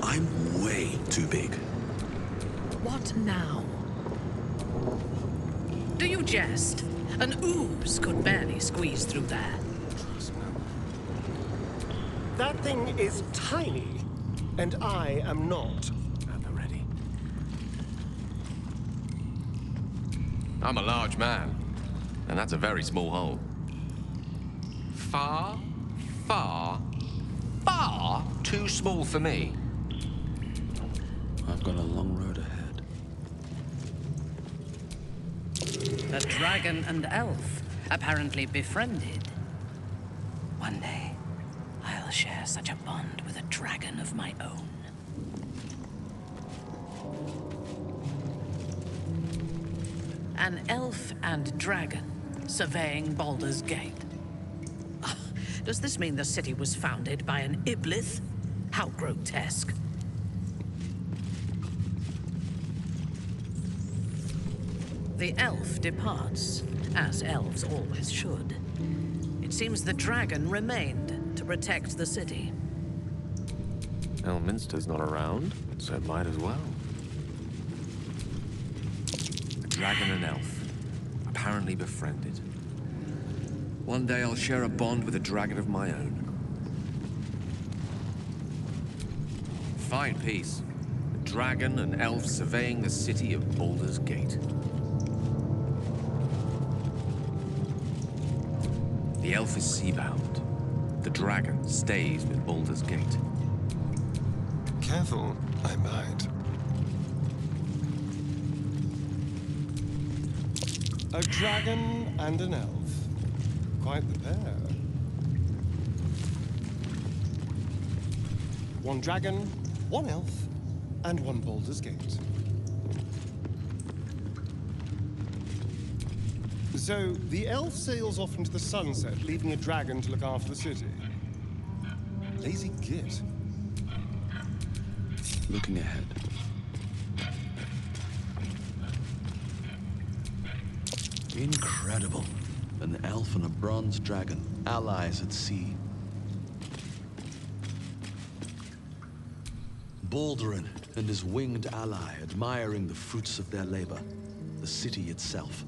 I'm way too big. What now? Do you jest? An ooze could barely squeeze through there. That thing is tiny, and I am not. At the ready. I'm a large man, and that's a very small hole. Far, far, far too small for me. I've got a long road ahead. The dragon and elf, apparently befriended. One day, I'll share such a bond with a dragon of my own. An elf and dragon surveying Baldur's Gate. Does this mean the city was founded by an Iblis? How grotesque. The elf departs, as elves always should. It seems the dragon remained to protect the city. Elminster's not around, so it might as well. A dragon and elf, apparently befriended. One day I'll share a bond with a dragon of my own. Fine piece. A dragon and elf surveying the city of Baldur's Gate. The elf is seabound. The dragon stays with Baldur's Gate. Careful, I might. A dragon and an elf. Quite the pair. One dragon, one elf, and one Baldur's Gate. So, the elf sails off into the sunset, leaving a dragon to look after the city. Lazy git. Looking ahead. Incredible. An elf and a bronze dragon, allies at sea. Baldur and his winged ally admiring the fruits of their labor, the city itself.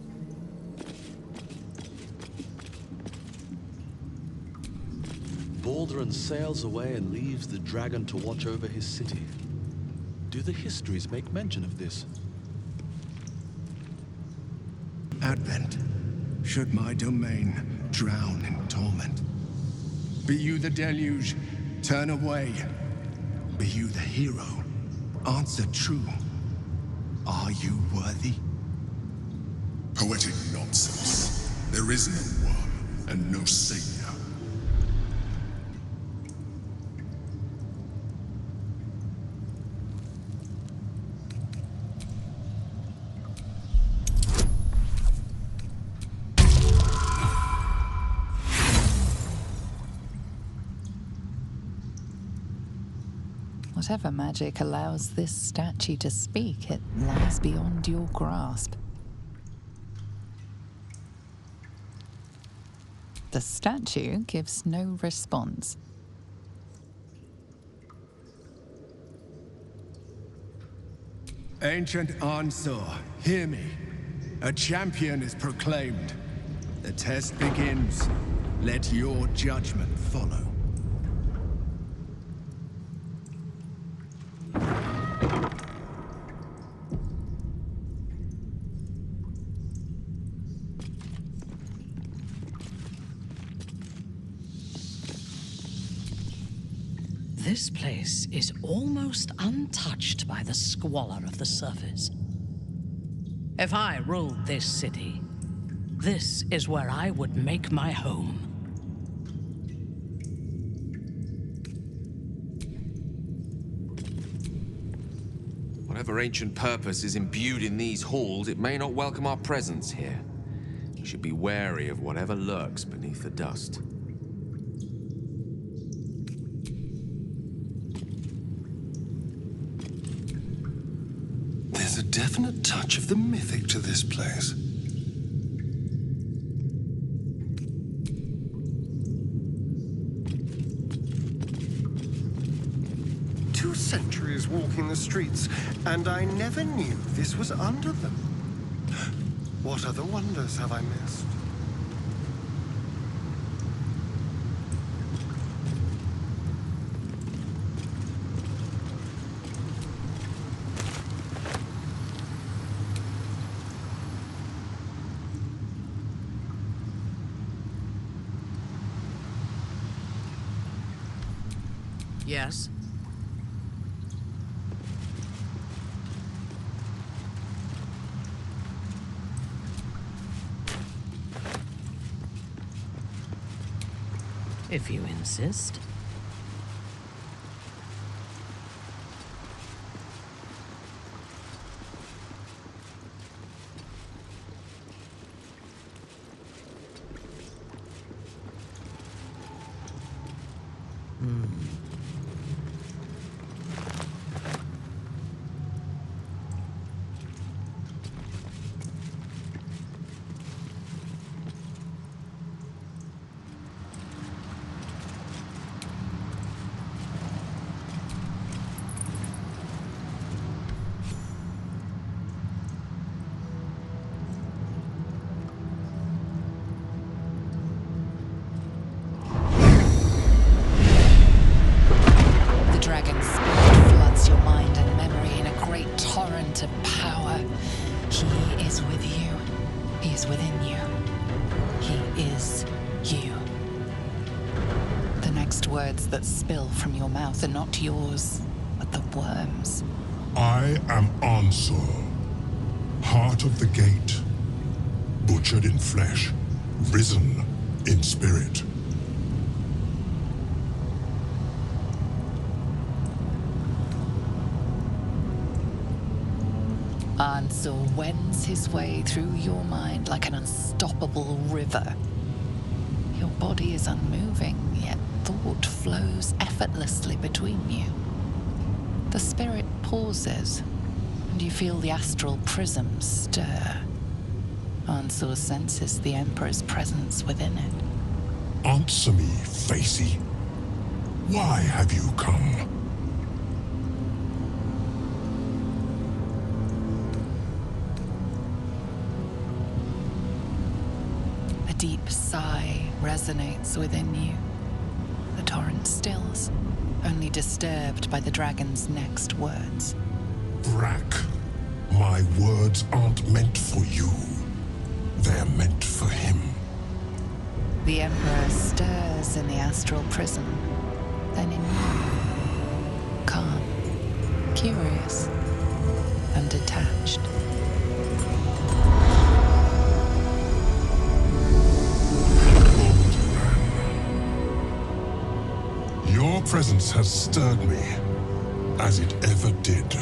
Baldur sails away and leaves the dragon to watch over his city. Do the histories make mention of this? Advent, should my domain drown in torment. Be you the deluge, turn away. Be you the hero, answer true. Are you worthy? Poetic nonsense. There is no one and no savior. Whatever magic allows this statue to speak, it lies beyond your grasp. The statue gives no response. Ancient Ansur, hear me. A champion is proclaimed. The test begins. Let your judgment follow. This place is almost untouched by the squalor of the surface. If I ruled this city, this is where I would make my home. Whatever ancient purpose is imbued in these halls, it may not welcome our presence here. We should be wary of whatever lurks beneath the dust. There's a definite touch of the mythic to this place. 2 centuries walking the streets, and I never knew this was under them. What other wonders have I missed? Yes? If you insist. Words that spill from your mouth are not yours, but the worms. I am Ansur, heart of the gate, butchered in flesh, risen in spirit. Ansur wends his way through your mind like an unstoppable river. Your body is unmoving, yet thought flows effortlessly between you. The spirit pauses, and you feel the astral prism stir. Ansur senses the Emperor's presence within it. Answer me, Facey. Why have you come? A deep sigh resonates within you. The torrent stills, only disturbed by the dragon's next words. Brack, my words aren't meant for you. They're meant for him. The Emperor stirs in the astral prism, then in you. Calm, curious, and detached. Your presence has stirred me, as it ever did.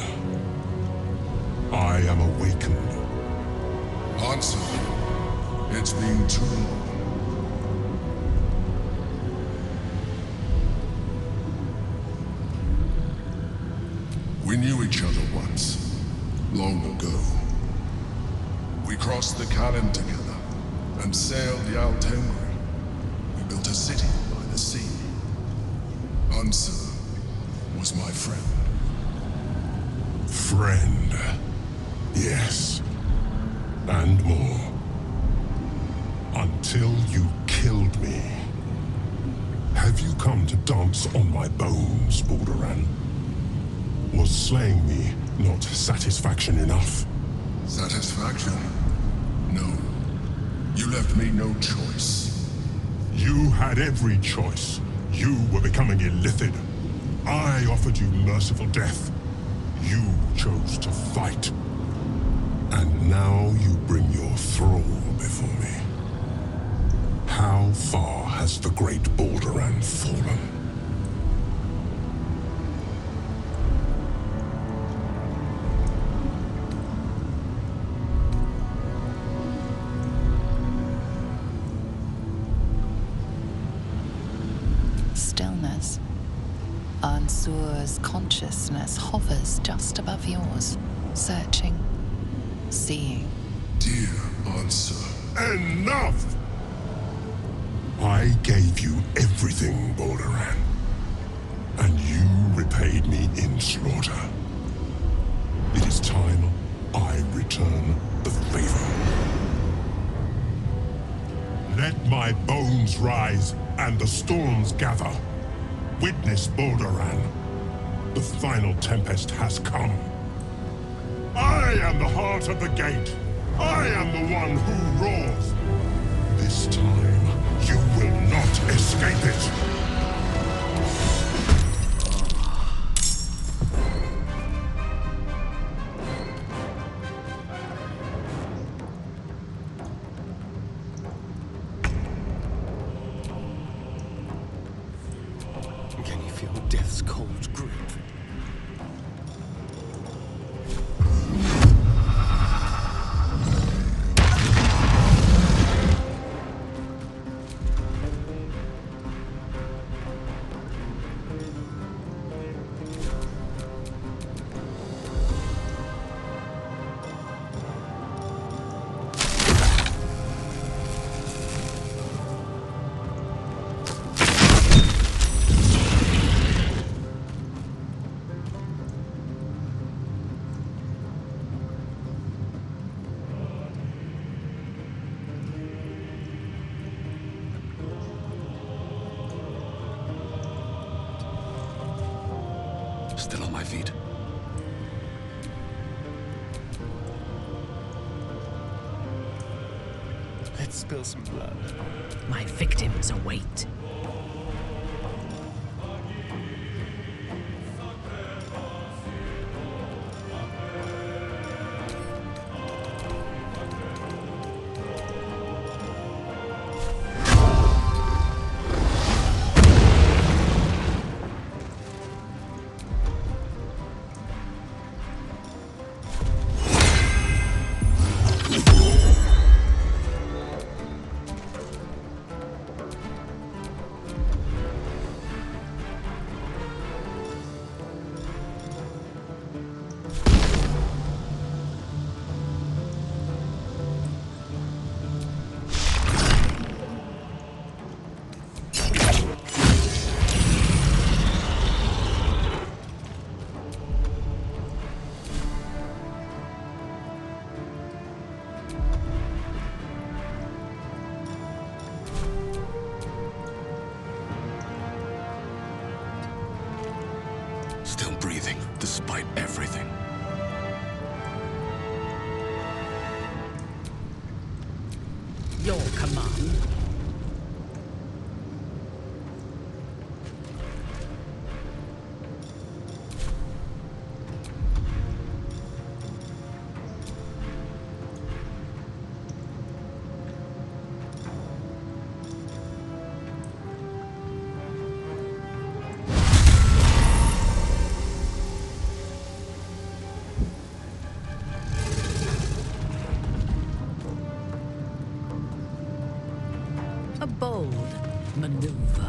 I am awakened. Ansur, it's been too long. We knew each other once, long ago. We crossed the Callan together and sailed the Altengri. We built a city by the sea. Ansur was my friend. Friend. Yes. And more. Until you killed me. Have you come to dance on my bones, Balduran? Was slaying me not satisfaction enough? Satisfaction? No. You left me no choice. You had every choice. You were becoming illithid. I offered you merciful death. You chose to fight. And now you bring your thrall before me. How far has the great Balduran fallen? Stillness. Ansur's consciousness hovers just above yours, searching, seeing. Dear Ansur. Enough! I gave you everything, Balduran. And you repaid me in winds rise and the storms gather. Witness Balduran. The final tempest has come. I am the heart of the gate. I am the one who roars. This time, you will not escape it. Can you feel death's cold grip? Still on my feet. Let's spill some blood. My victims await. Still breathing, despite everything. Your command. A bold maneuver.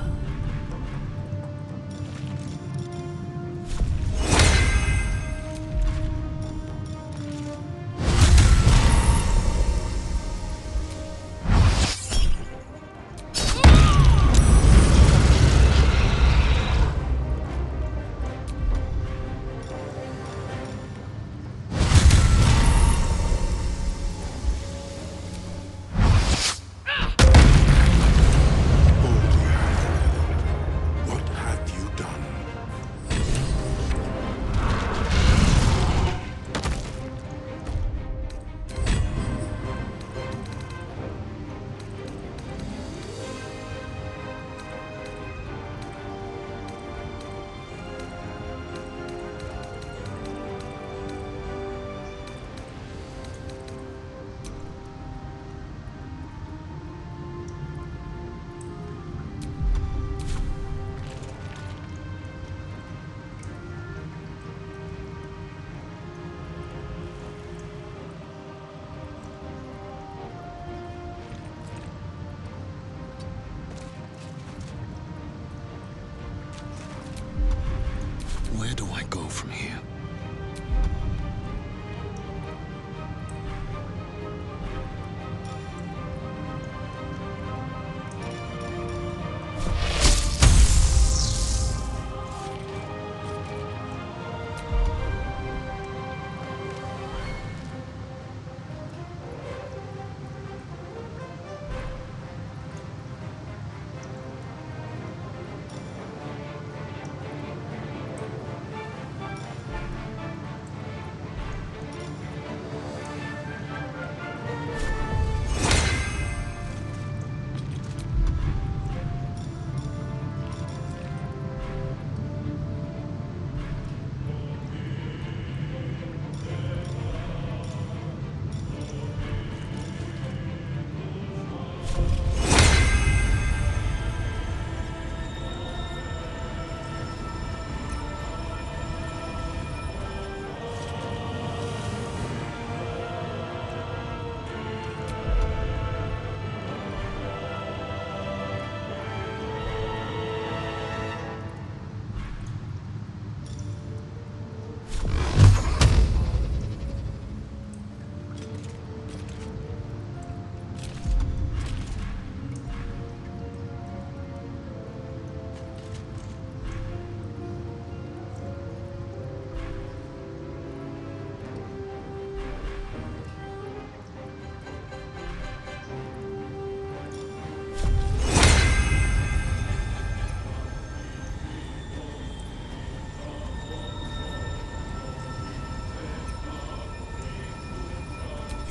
Where do I go from here?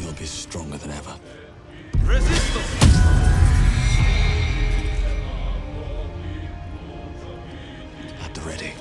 club is stronger than ever. At the ready.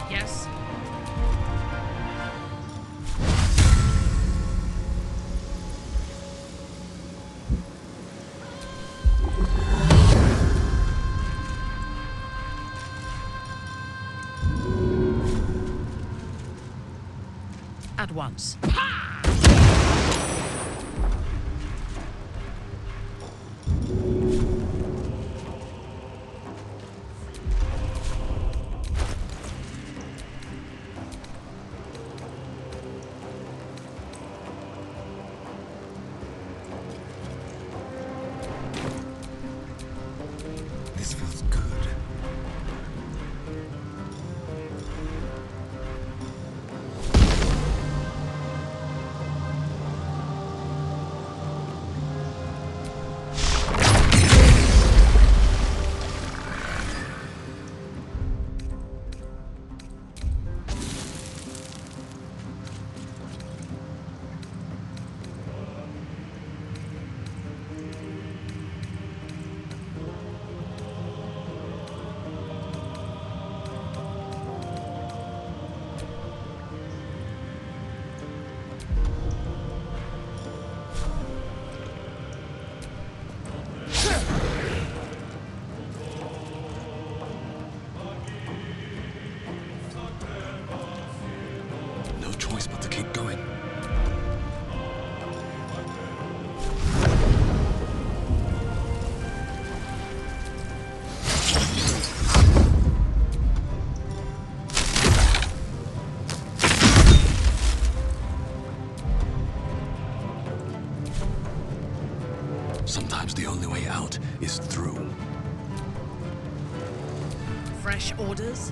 Yes? At once. This feels good. No choice but to keep going. Sometimes the only way out is through. Fresh orders?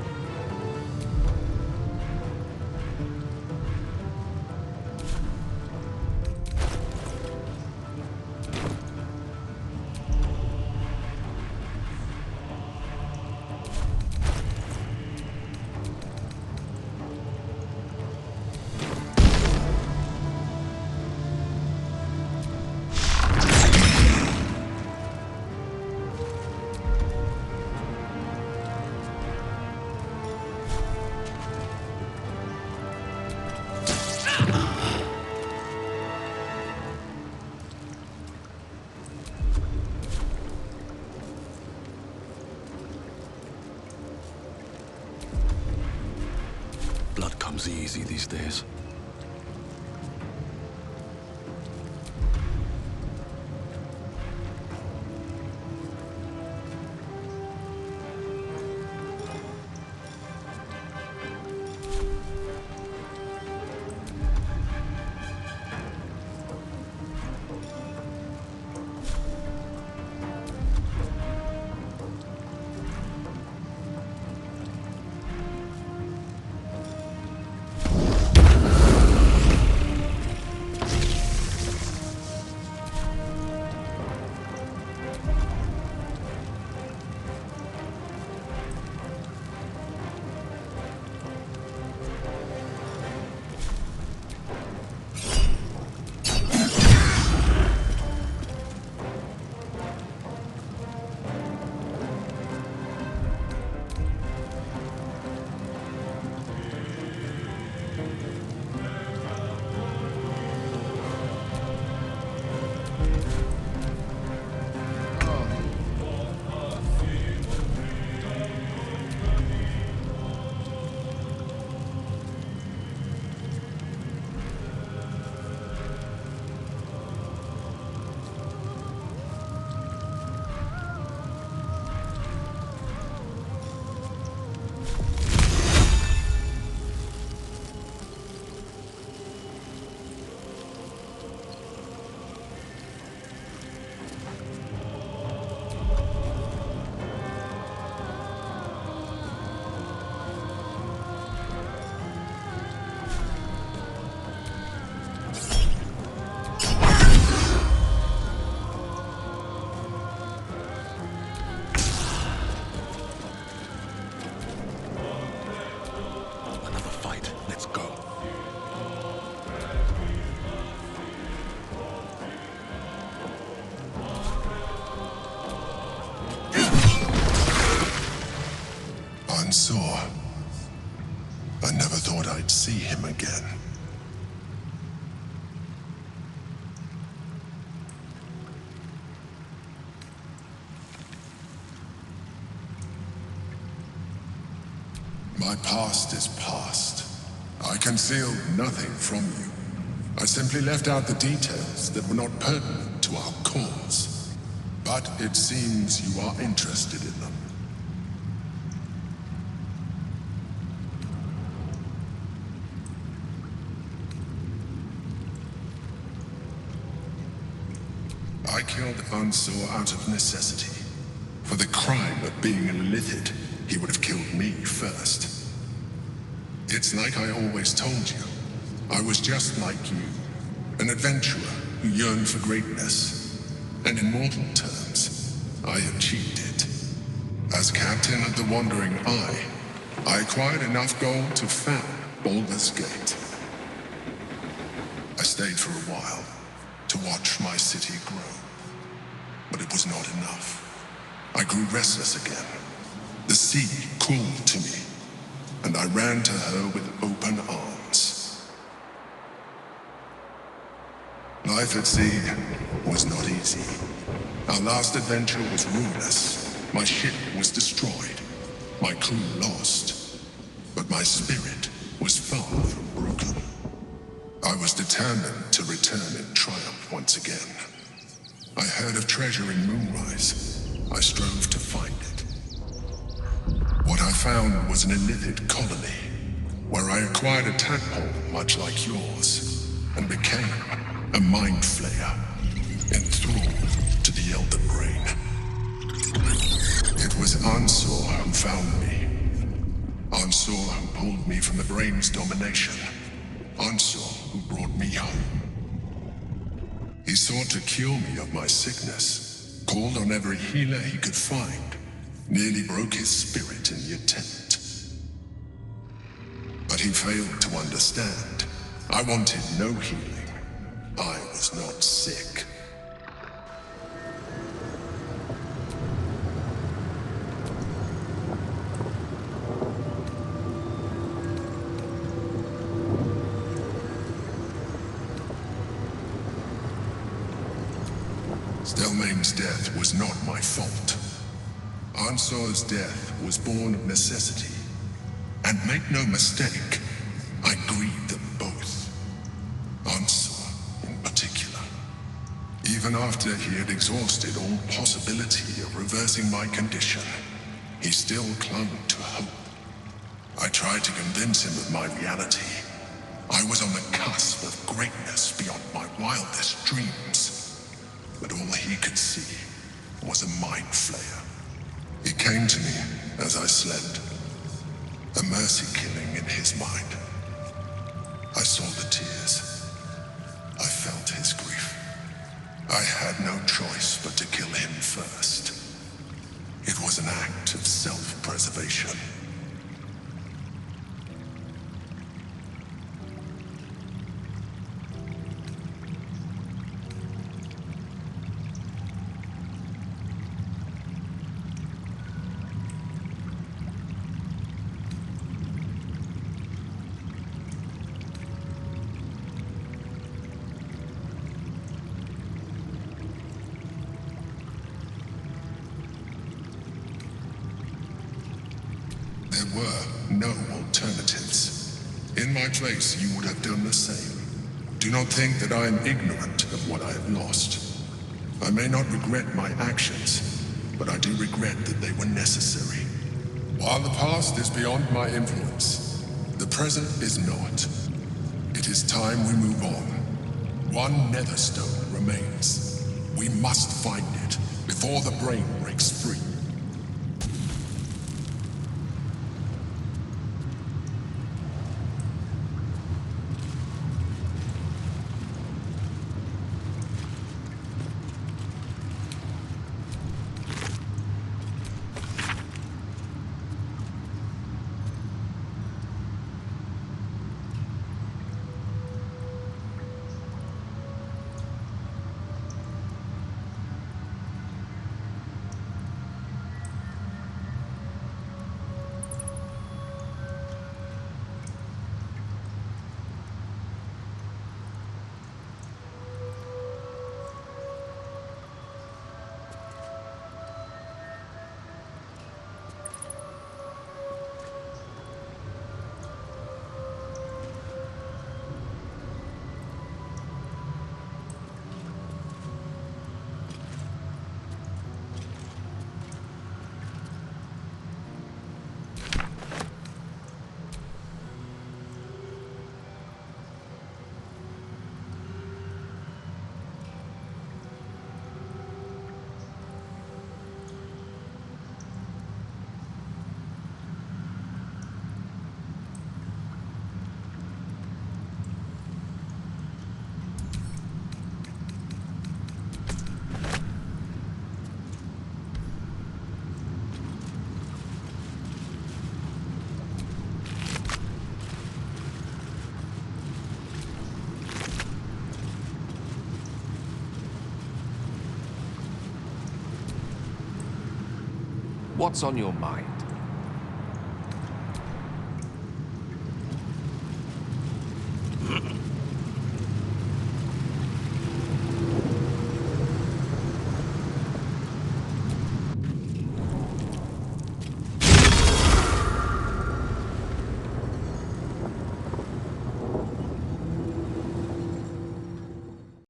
Blood comes easy these days. I never thought I'd see him again. My past is past. I concealed nothing from you. I simply left out the details that were not pertinent to our cause. But it seems you are interested in them. I killed Ansur out of necessity. For the crime of being a Lithid, he would have killed me first. It's like I always told you. I was just like you, an adventurer who yearned for greatness. And in mortal terms, I achieved it. As captain of the Wandering Eye, I acquired enough gold to found Baldur's Gate. I stayed for a while to watch my city grow. But it was not enough. I grew restless again. The sea called to me, and I ran to her with open arms. Life at sea was not easy. Our last adventure was ruinous. My ship was destroyed, my crew lost, but my spirit was far from broken. I was determined to return in triumph once again. I heard of treasure in Moonrise. I strove to find it. What I found was an illithid colony, where I acquired a tadpole much like yours, and became a mind flayer, enthralled to the Elder Brain. It was Ansur who found me. Ansur who pulled me from the Brain's domination. Ansur who brought me home. He sought to cure me of my sickness, called on every healer he could find, nearly broke his spirit in the attempt. But he failed to understand. I wanted no healing. I was not sick. Stelmane's death was not my fault. Ansur's death was born of necessity. And make no mistake, I grieved them both. Ansur, in particular. Even after he had exhausted all possibility of reversing my condition, he still clung to hope. I tried to convince him of my reality. I was on the cusp of greatness beyond my wildest dreams. But all he could see was a mind flayer. He came to me as I slept, a mercy killing in his mind. I saw the tears. I felt his grief. I had no choice but to kill him first. It was an act of self-preservation. There were no alternatives. In my place, you would have done the same. Do not think that I am ignorant of what I have lost. I may not regret my actions, but I do regret that they were necessary. While the past is beyond my influence, the present is not. It is time we move on. One Netherstone remains. We must find it before the brain breaks free. What's on your mind?